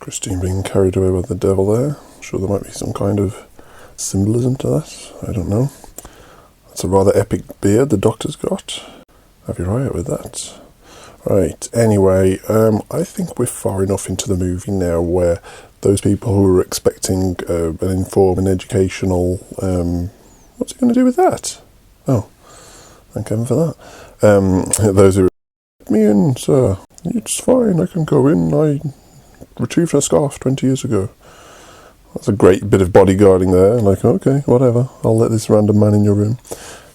Christine being carried away by the devil there. I'm sure there might be some kind of symbolism to that. I don't know. That's a rather epic beard the Doctor's got. I'll be right with that. Right, anyway, I think we're far enough into the movie now where those people who were expecting an informed and educational... what's he going to do with that? Oh, thank heaven for that. Those who were, me in, sir. It's fine, I can go in. I retrieved her scarf 20 years ago. That's a great bit of bodyguarding there. Like, okay, whatever. I'll let this random man in your room.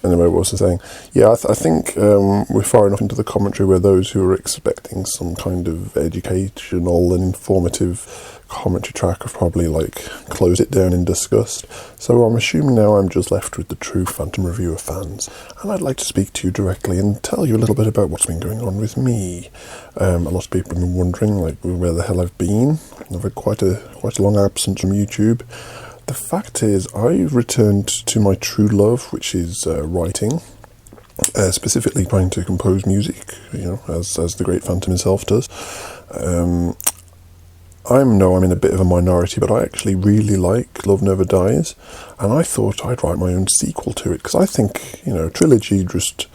Anyway, what was I saying? Yeah, I think we're far enough into the commentary where those who are expecting some kind of educational and informative commentary track have probably, closed it down in disgust. So I'm assuming now I'm just left with the true Phantom Reviewer fans. And I'd like to speak to you directly and tell you a little bit about what's been going on with me. A lot of people have been wondering, where the hell I've been. I've had quite a long absence from YouTube. The fact is, I returned to my true love, which is writing, specifically trying to compose music, as the great Phantom himself does. I'm in a bit of a minority, but I actually really like Love Never Dies, and I thought I'd write my own sequel to it, because I think, a trilogy just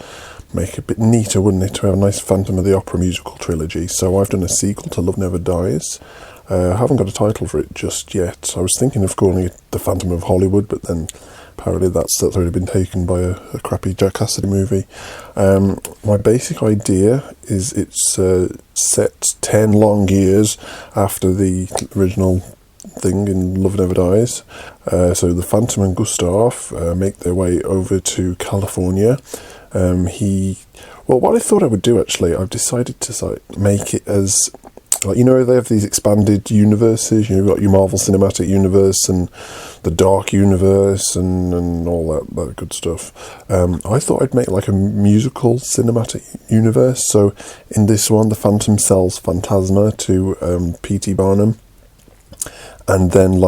make it a bit neater, wouldn't it, to have a nice Phantom of the Opera musical trilogy. So I've done a sequel to Love Never Dies. I haven't got a title for it just yet. I was thinking of calling it The Phantom of Hollywood, but then apparently that's already been taken by a crappy Jack Cassidy movie. My basic idea is it's set 10 long years after the original thing in Love Never Dies. So the Phantom and Gustav make their way over to California. What I thought I would do, actually, I've decided to make it as... they have these expanded universes. You've got your Marvel Cinematic Universe and the Dark Universe and all that good stuff. I thought I'd make a musical cinematic universe. So in this one, the Phantom sells Phantasma to P.T. Barnum. And then,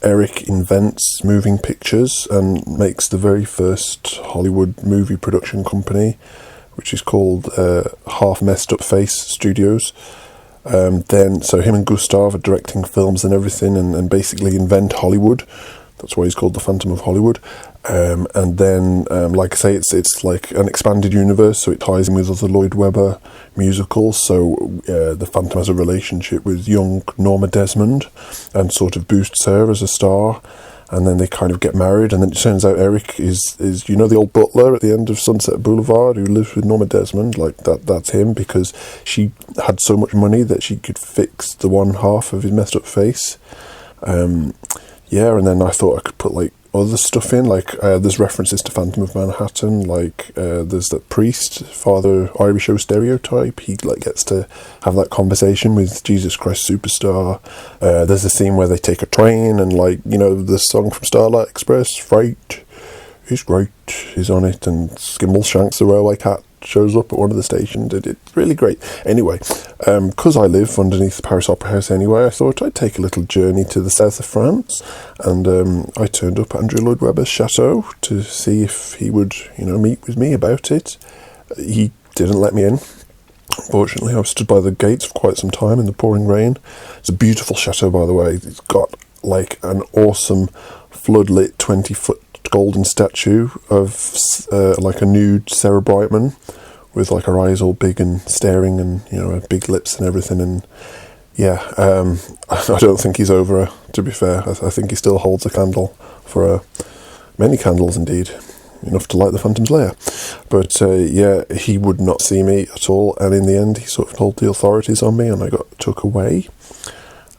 Eric invents moving pictures and makes the very first Hollywood movie production company, which is called Half Messed Up Face Studios. So him and Gustav are directing films and everything and basically invent Hollywood. That's why he's called the Phantom of Hollywood. And then, like I say, it's like an expanded universe, so it ties in with other Lloyd Webber musicals. So the Phantom has a relationship with young Norma Desmond and sort of boosts her as a star. And then they kind of get married, and then it turns out Eric is the old butler at the end of Sunset Boulevard who lives with Norma Desmond, that's him, because she had so much money that she could fix the one half of his messed up face. And then I thought I could put other stuff in, there's references to Phantom of Manhattan, there's that priest, Father Irish O Stereotype, he gets to have that conversation with Jesus Christ Superstar. There's a scene where they take a train and the song from Starlight Express, Freight is great, is on it, and Skimble Shanks the railway cat shows up at one of the stations. It's really great. Anyway, because I live underneath the Paris Opera House anyway, I thought I'd take a little journey to the south of France, and I turned up at Andrew Lloyd Webber's chateau to see if he would, meet with me about it. He didn't let me in. Unfortunately, I was stood by the gates for quite some time in the pouring rain. It's a beautiful chateau, by the way. It's got an awesome floodlit 20-foot golden statue of a nude Sarah Brightman with her eyes all big and staring and her big lips and everything, and I don't think he's over her, to be fair. I think he still holds a candle for her, many candles indeed, enough to light the Phantom's lair. But he would not see me at all, and in the end he sort of called the authorities on me and I got took away.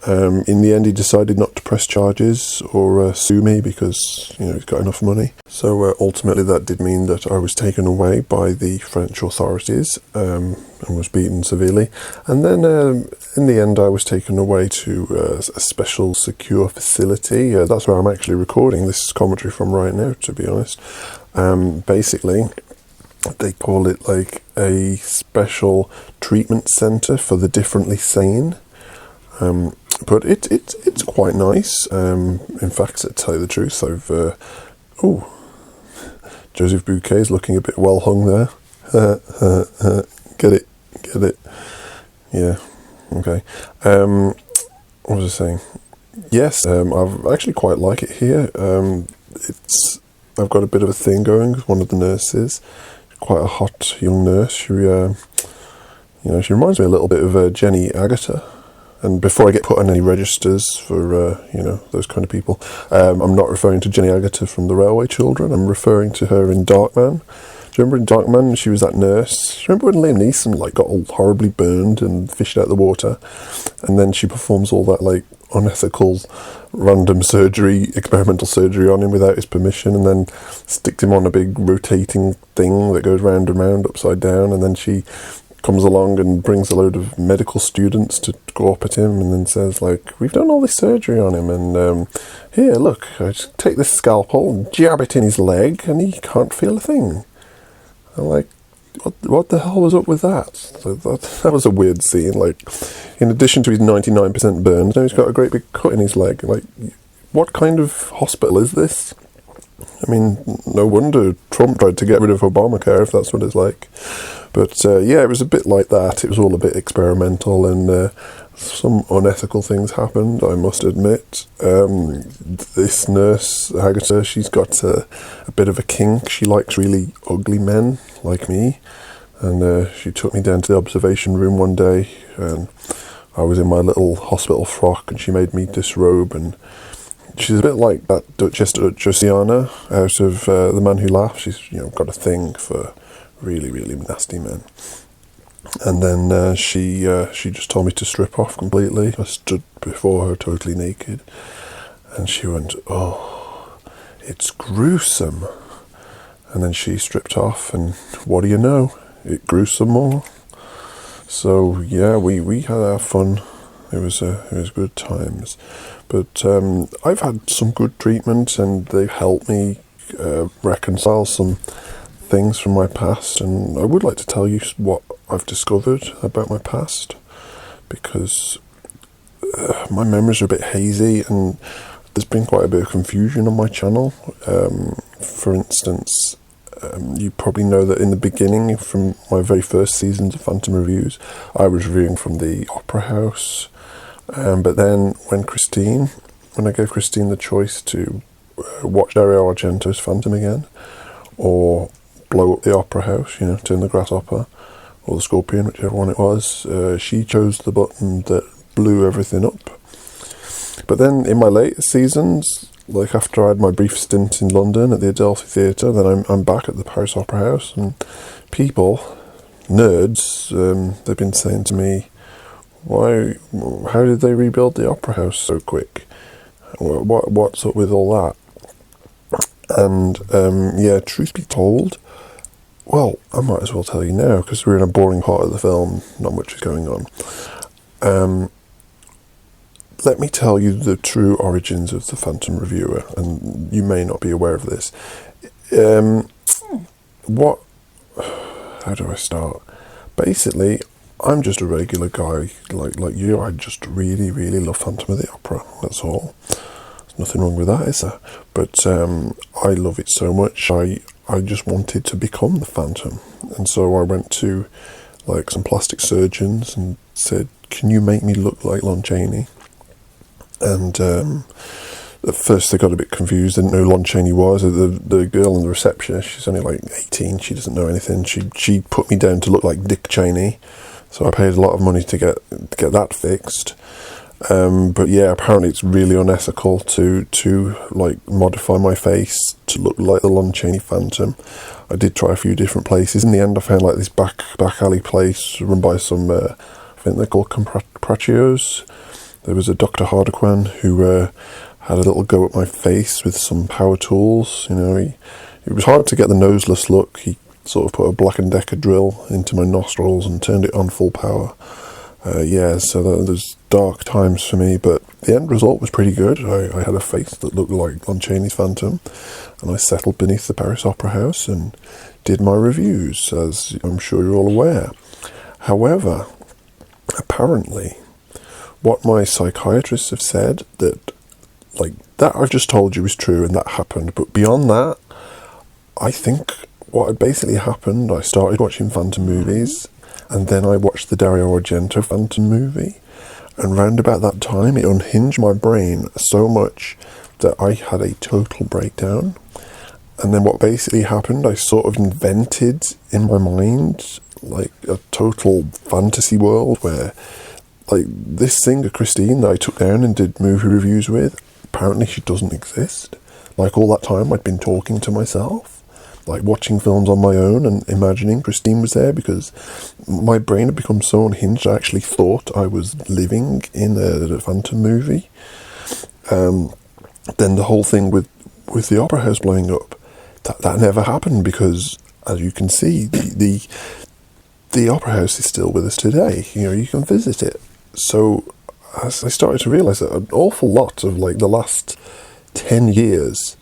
In the end, he decided not to press charges or sue me because, he's got enough money. So ultimately that did mean that I was taken away by the French authorities and was beaten severely. And then in the end, I was taken away to a special secure facility. That's where I'm actually recording this commentary from right now, to be honest. Basically, they call it a special treatment centre for the differently sane. But it's quite nice. In fact, to tell you the truth, Joseph Bouquet's looking a bit well hung there. Get it? Yeah, okay. what was I saying? Yes, I actually quite like it here. I've got a bit of a thing going with one of the nurses, quite a hot young nurse. She reminds me a little bit of Jenny Agutter. And before I get put on any registers for, those kind of people, I'm not referring to Jenny Agutter from The Railway Children. I'm referring to her in Darkman. Do you remember in Darkman, she was that nurse? Do you remember when Liam Neeson got all horribly burned and fished out the water? And then she performs all that, unethical, random surgery, experimental surgery on him without his permission, and then sticks him on a big rotating thing that goes round and round, upside down, and then she comes along and brings a load of medical students to go up at him and then says, we've done all this surgery on him, and here, look, I just take this scalpel and jab it in his leg, and he can't feel a thing. I'm like, what the hell was up with that? So that was a weird scene. In addition to his 99% burns, now he's got a great big cut in his leg. What kind of hospital is this? I mean, no wonder Trump tried to get rid of Obamacare, if that's what it's like. But, it was a bit like that. It was all a bit experimental, and some unethical things happened, I must admit. This nurse, Agatha, she's got a bit of a kink. She likes really ugly men, like me. And she took me down to the observation room one day, and I was in my little hospital frock, and she made me disrobe, and she's a bit like that Duchess Josiana out of The Man Who Laughs. She's got a thing for really, really nasty men. And then she just told me to strip off completely. I stood before her totally naked, and she went, "Oh, it's gruesome." And then she stripped off, and what do you know? It grew some more. So yeah, we had our fun. It was good times. But I've had some good treatment, and they've helped me reconcile some things from my past, and I would like to tell you what I've discovered about my past, because my memories are a bit hazy, and there's been quite a bit of confusion on my channel. For instance, you probably know that in the beginning, from my very first seasons of Phantom Reviews, I was reviewing from the Opera House, but then when I gave Christine the choice to watch Dario Argento's Phantom again, or blow up the Opera House, turn the grasshopper, or the scorpion, whichever one it was, she chose the button that blew everything up. But then in my later seasons, after I had my brief stint in London at the Adelphi Theatre, then I'm back at the Paris Opera House, and people, nerds, they've been saying to me, how did they rebuild the Opera House so quick? What's up with all that? And truth be told, well, I might as well tell you now, because we're in a boring part of the film, not much is going on. Let me tell you the true origins of the Phantom Reviewer, and you may not be aware of this. How do I start? Basically, I'm just a regular guy like you. I just really, really love Phantom of the Opera, that's all. There's nothing wrong with that, is there? But I love it so much, I just wanted to become the Phantom. And so I went to some plastic surgeons and said, "Can you make me look like Lon Chaney?" And at first they got a bit confused, didn't know who Lon Chaney was. The girl in the receptionist, she's only 18, she doesn't know anything. She put me down to look like Dick Cheney, so I paid a lot of money to get that fixed. But yeah, apparently it's really unethical to modify my face to look like the Lon Chaney Phantom. I did try a few different places. In the end, I found this back alley place run by some, I think they're called Compraccios. There was a Dr. Hardequan who had a little go at my face with some power tools. It was hard to get the noseless look. He sort of put a Black & Decker drill into my nostrils and turned it on full power. So there's dark times for me, but the end result was pretty good. I had a face that looked like Lon Chaney's Phantom, and I settled beneath the Paris Opera House and did my reviews, as I'm sure you're all aware. However, apparently, what my psychiatrists have said, that I've just told you is true, and that happened, but beyond that, I think what had basically happened, I started watching Phantom movies, and then I watched the Dario Argento Phantom movie, And round about that time, it unhinged my brain so much that I had a total breakdown. And then what basically happened, I sort of invented in my mind like a total fantasy world where, like, this singer Christine that I took down and did movie reviews with, apparently she doesn't exist. Like, all that time I'd been talking to myself, like watching films on my own and imagining Christine was there, because my brain had become so unhinged I actually thought I was living in a phantom movie. Then the whole thing with the Opera House blowing up, that never happened, because as you can see, the Opera House is still with us today. You know, you can visit it. So as I started to realise that an awful lot of like the last 10 years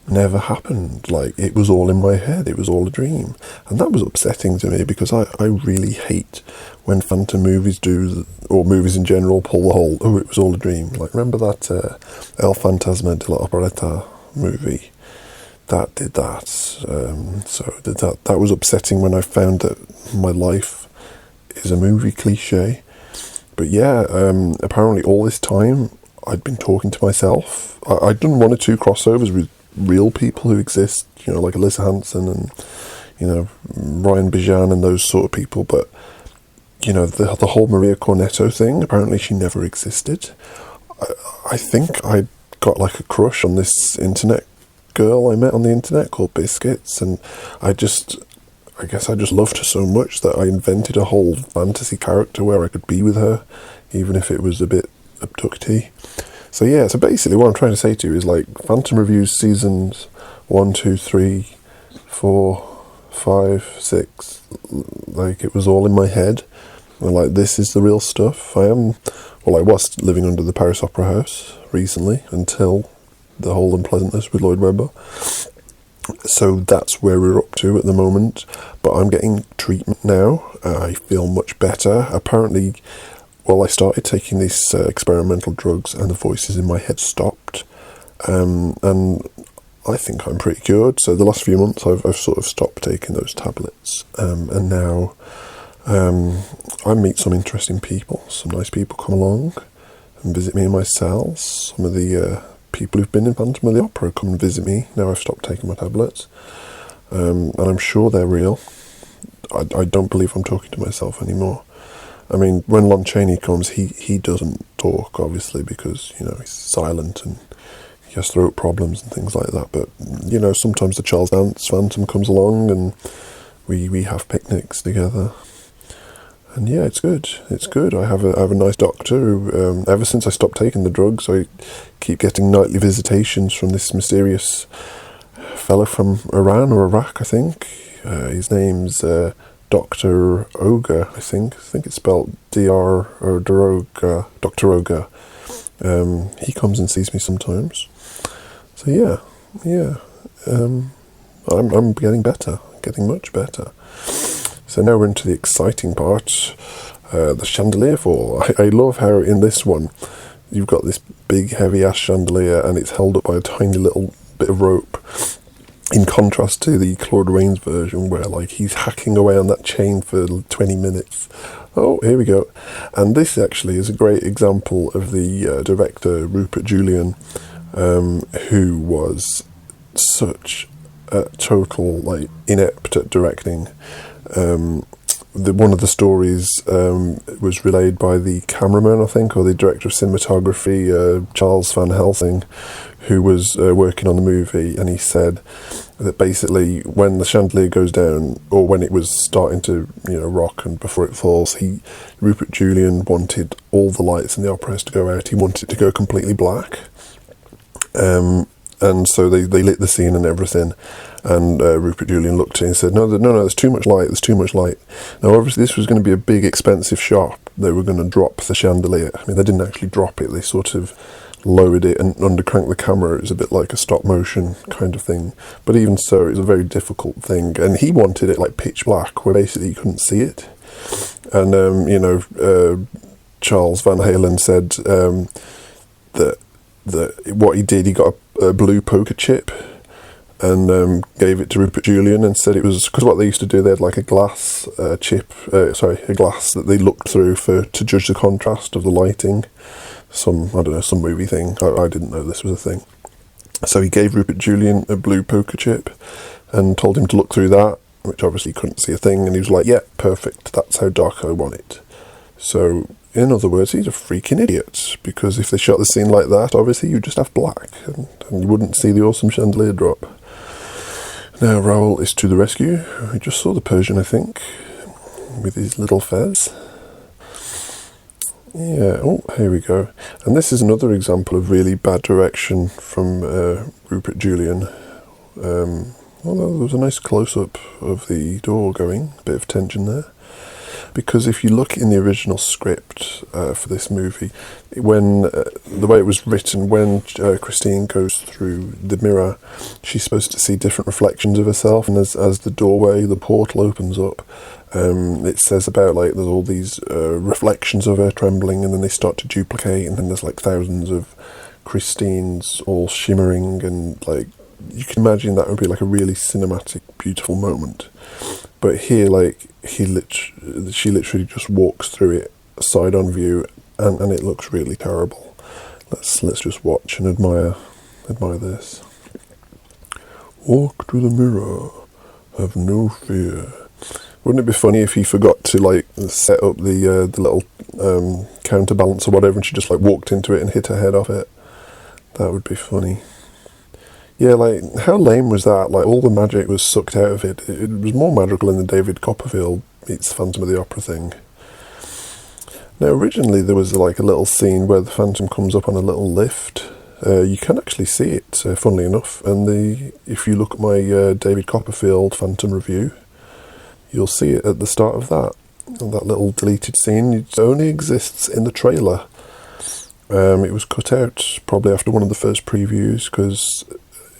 never happened. Like, it was all in my head, it was all a dream. And that was upsetting to me, because I really hate when phantom movies do, or movies in general, pull the whole, oh, it was all a dream. Like, remember that El Fantasma de la Operetta movie? That did that. So that was upsetting when I found that my life is a movie cliche. But yeah, apparently all this time I'd been talking to myself. I'd done one or two crossovers with real people who exist, you know, like Alyssa Hansen and, you know, Ryan Bijan and those sort of people. But, you know, the whole Maria Cornetto thing, apparently she never existed. I think I got like a crush on this internet girl I met on the internet called Biscuits, and I guess I just loved her so much that I invented a whole fantasy character where I could be with her, even if it was a bit abductee. So yeah, so basically what I'm trying to say to you is, like, Phantom Reviews seasons 1, 2, 3, 4, 5, 6, like, it was all in my head. And like, this is the real stuff. I was living under the Paris Opera House recently, until the whole unpleasantness with Lloyd Webber. So that's where we're up to at the moment. But I'm getting treatment now. I feel much better. Apparently, well, I started taking these experimental drugs and the voices in my head stopped. And I think I'm pretty cured. So the last few months I've sort of stopped taking those tablets. And now I meet some interesting people. Some nice people come along and visit me in my cells. Some of the people who've been in Phantom of the Opera come and visit me now I've stopped taking my tablets, and I'm sure they're real. I don't believe I'm talking to myself anymore. I mean, when Lon Chaney comes, he doesn't talk, obviously, because, you know, he's silent and he has throat problems and things like that. But, you know, sometimes the Charles Dance Phantom comes along and we have picnics together. And yeah, it's good. It's good. I have a nice doctor who, ever since I stopped taking the drugs, I keep getting nightly visitations from this mysterious fella from Iran or Iraq, I think. His name's Dr. Oga, I think. I think it's spelled DR or Daroga, Dr. Oga. He comes and sees me sometimes. So yeah. I'm getting better, getting much better. So now we're into the exciting part, the chandelier fall. I love how in this one you've got this big heavy ass chandelier and it's held up by a tiny little bit of rope, in contrast to the Claude Rains version where, like, he's hacking away on that chain for 20 minutes. Oh, here we go. And this actually is a great example of the director Rupert Julian, who was such a total, like, inept at directing. One of the stories was relayed by the cameraman, I think, or the director of cinematography, Charles Van Helsing, who was working on the movie, and he said that basically when the chandelier goes down, or when it was starting to, you know, rock and before it falls, Rupert Julian wanted all the lights in the opera house to go out. He wanted it to go completely black. And so they lit the scene and everything. And Rupert Julian looked at it and said, no, there's too much light, Now, obviously, this was going to be a big, expensive shot. They were going to drop the chandelier. I mean, they didn't actually drop it. They sort of lowered it and undercranked the camera. It was a bit like a stop-motion kind of thing. But even so, it was a very difficult thing. And he wanted it, like, pitch black, where basically you couldn't see it. And, Charles Van Halen said that what he did, he got a blue poker chip, and gave it to Rupert Julian and said it was, because what they used to do, they had like a glass a glass that they looked through to judge the contrast of the lighting. Some movie thing. I didn't know this was a thing. So he gave Rupert Julian a blue poker chip and told him to look through that, which obviously he couldn't see a thing, and he was like, yeah, perfect, that's how dark I want it. So, in other words, he's a freaking idiot, because if they shot the scene like that, obviously you just have black, and you wouldn't see the awesome chandelier drop. Now Raoul is to the rescue. We just saw the Persian, I think, with his little fez. Yeah, oh, here we go. And this is another example of really bad direction from Rupert Julian. Although there was a nice close-up of the door going, a bit of tension there. Because if you look in the original script for this movie, when the way it was written, when Christine goes through the mirror, she's supposed to see different reflections of herself, and as the doorway, the portal opens up, it says about like there's all these reflections of her trembling, and then they start to duplicate, and then there's like thousands of Christines all shimmering, and like you can imagine that would be like a really cinematic, beautiful moment. But here, like she literally just walks through it side on view, and it looks really terrible. Let's just watch and admire this. Walk to the mirror, have no fear. Wouldn't it be funny if he forgot to like set up the little counterbalance or whatever, and she just like walked into it and hit her head off it? That would be funny. Yeah, like, how lame was that? Like, all the magic was sucked out of it. It was more magical in the David Copperfield meets Phantom of the Opera thing. Now, originally there was like a little scene where the Phantom comes up on a little lift. You can actually see it, funnily enough. And if you look at my David Copperfield Phantom review, you'll see it at the start of that. And that little deleted scene, it only exists in the trailer. It was cut out probably after one of the first previews, because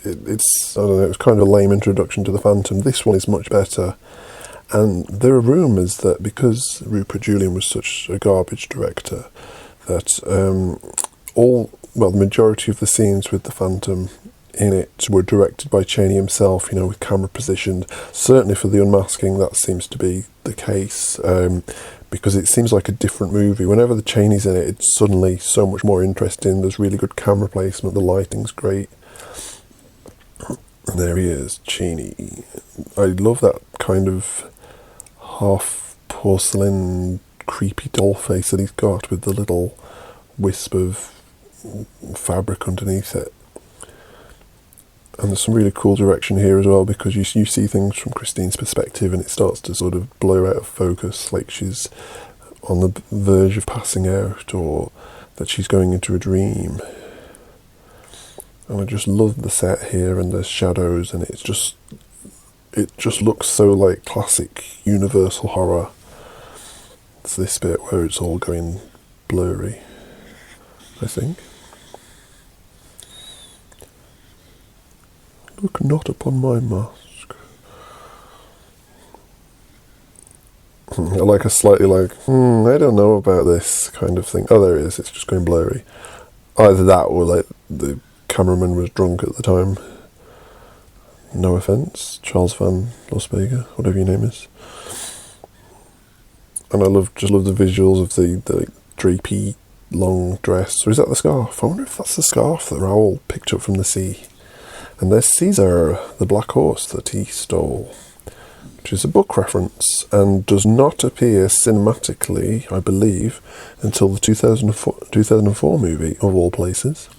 it was kind of a lame introduction to the Phantom. This one is much better. And there are rumours that because Rupert Julian was such a garbage director, that the majority of the scenes with the Phantom in it were directed by Chaney himself, with camera positioned. Certainly for the Unmasking, that seems to be the case, because it seems like a different movie. Whenever the Chaney's in it, it's suddenly so much more interesting. There's really good camera placement, the lighting's great. And there he is, Chaney. I love that kind of half porcelain, creepy doll face that he's got with the little wisp of fabric underneath it. And there's some really cool direction here as well, because you see things from Christine's perspective, and it starts to sort of blur out of focus, like she's on the verge of passing out, or that she's going into a dream. And I just love the set here and the shadows, and it just looks so like classic Universal horror. It's this bit where it's all going blurry, I think. Look not upon my mask. I like a slightly like, I don't know about this kind of thing. Oh, there it is, it's just going blurry. Either that or like the cameraman was drunk at the time. No offence, Charles Van Losbega, whatever your name is. And I just love the visuals of the drapey long dress. Or is that the scarf? I wonder if that's the scarf that Raoul picked up from the sea. And there's Caesar, the black horse that he stole, which is a book reference and does not appear cinematically, I believe, until the 2004 movie, of all places.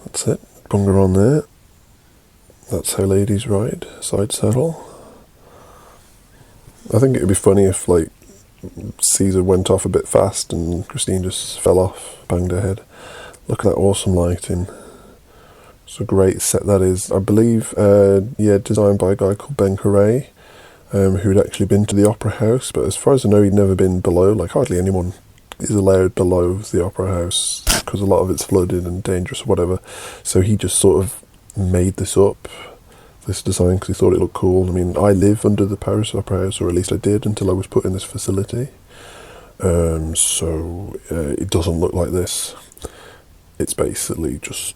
That's it, bunger on there. That's how ladies ride, side saddle. I think it would be funny if, like, Caesar went off a bit fast and Christine just fell off, banged her head. Look at that awesome lighting. It's a great set that is. I believe, designed by a guy called Ben Carré, who'd actually been to the Opera House, but as far as I know, he'd never been below. Like, hardly anyone is allowed below the Opera House, because a lot of it's flooded and dangerous or whatever. So he just sort of made this design, because he thought it looked cool. I mean, I live under the Paris Opera House, or at least I did until I was put in this facility. So it doesn't look like this. It's basically just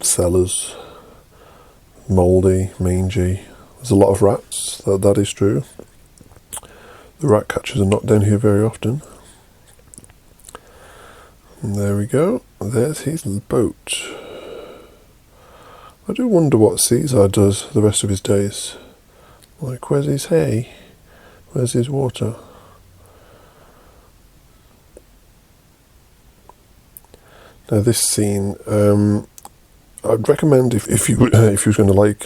cellars, mouldy, mangy. There's a lot of rats, that is true. The rat catchers are not down here very often. And there we go, there's his boat. I do wonder what Caesar does the rest of his days. Like, where's his hay? Where's his water? Now this scene, I'd recommend if you was going to like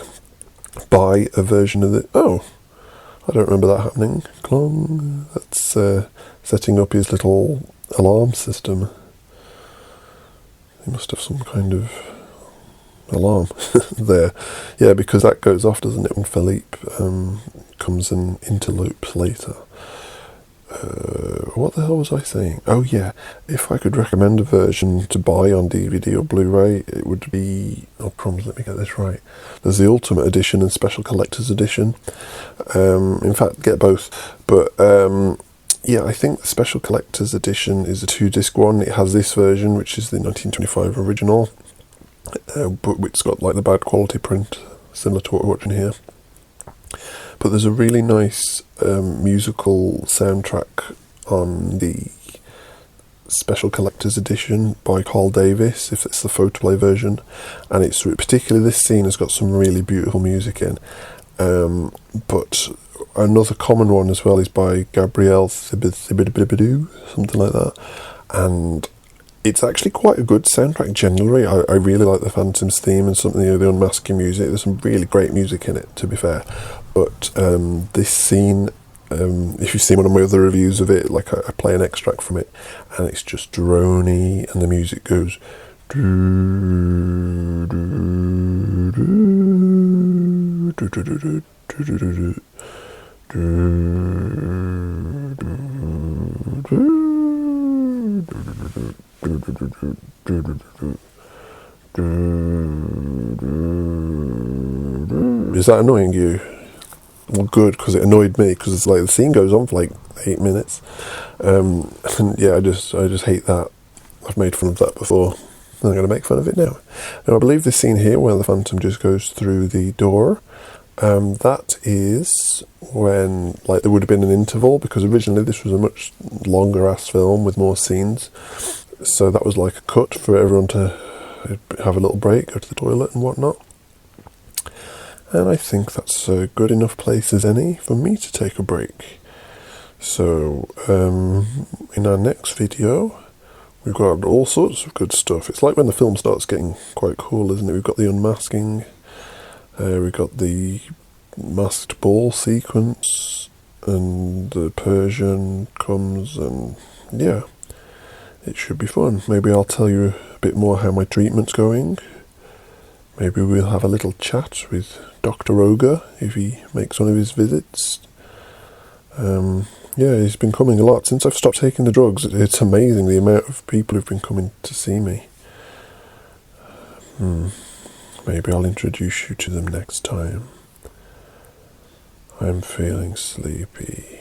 buy a version of it. Oh, I don't remember that happening. Clong. That's setting up his little alarm system. He must have some kind of alarm there. Yeah, because that goes off, doesn't it, when Philippe comes in interlopes later. What the hell was I saying? Oh yeah, if I could recommend a version to buy on DVD or Blu-ray, it would be... Oh, crumbs, let me get this right. There's the Ultimate Edition and Special Collector's Edition. In fact, get both. But yeah, I think the Special Collector's Edition is a 2-disc one. It has this version, which is the 1925 original, but it's got like the bad quality print, similar to what we're watching here. But there's a really nice musical soundtrack on the Special Collector's Edition by Carl Davis, if it's the photoplay version, and it's particularly this scene has got some really beautiful music in. But another common one as well is by Gabriel Thibidibidou, something like that, and it's actually quite a good soundtrack generally. I really like the Phantom's theme and something, the Unmasking music. There's some really great music in it, to be fair. But this scene, if you've seen one of my other reviews of it, like I play an extract from it, and it's just drony, and the music goes... Is that annoying you? Well, good, because it annoyed me, because it's like the scene goes on for like 8 minutes, and yeah, I just hate that. I've made fun of that before, and I'm going to make fun of it now. Now I believe this scene here where the Phantom just goes through the door, that is when like there would have been an interval, because originally this was a much longer ass film with more scenes, so that was like a cut for everyone to have a little break, go to the toilet and whatnot. And I think that's a good enough place as any for me to take a break. So in our next video we've got all sorts of good stuff. It's like when the film starts getting quite cool, isn't it? We've got the unmasking, we've got the masked ball sequence, and the Persian comes, and yeah, it should be fun. Maybe I'll tell you a bit more how my treatment's going. Maybe we'll have a little chat with Dr. Ogre if he makes one of his visits. Yeah, he's been coming a lot since I've stopped taking the drugs. It's amazing the amount of people who've been coming to see me. Maybe I'll introduce you to them next time. I'm feeling sleepy.